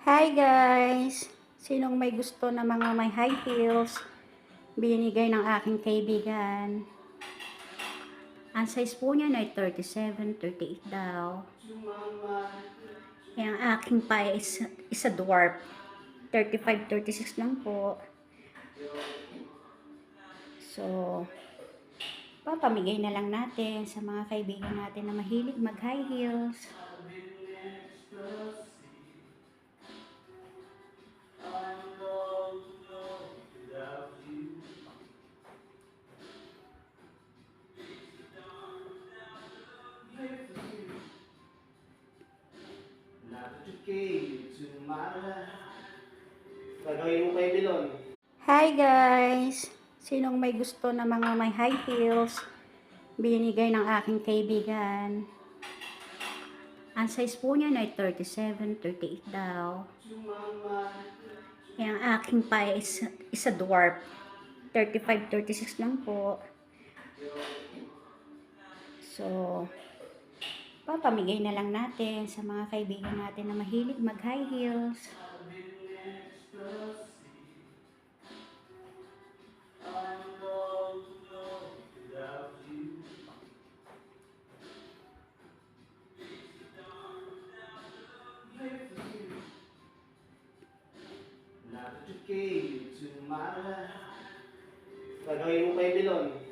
Hi guys! Sinong may gusto na mga may high heels? Binigay ng aking kaibigan. Ang size po niya ay 37, 38 daw. Ang aking pa is a dwarf. 35, 36 lang po. So, papamigay na lang natin sa mga kaibigan natin na mahilig mag high heels. Gagawin mo kay Bilon. Hi guys! Sinong may gusto na mga may high heels? Binigay ng aking kaibigan. Ang size po niya ay 37, 38 daw. Ang aking pa is a dwarf. 35, 36 lang po. So, papamigay na lang natin sa mga kaibigan natin na mahilig mag high heels. Gagawin mo kay Bilon.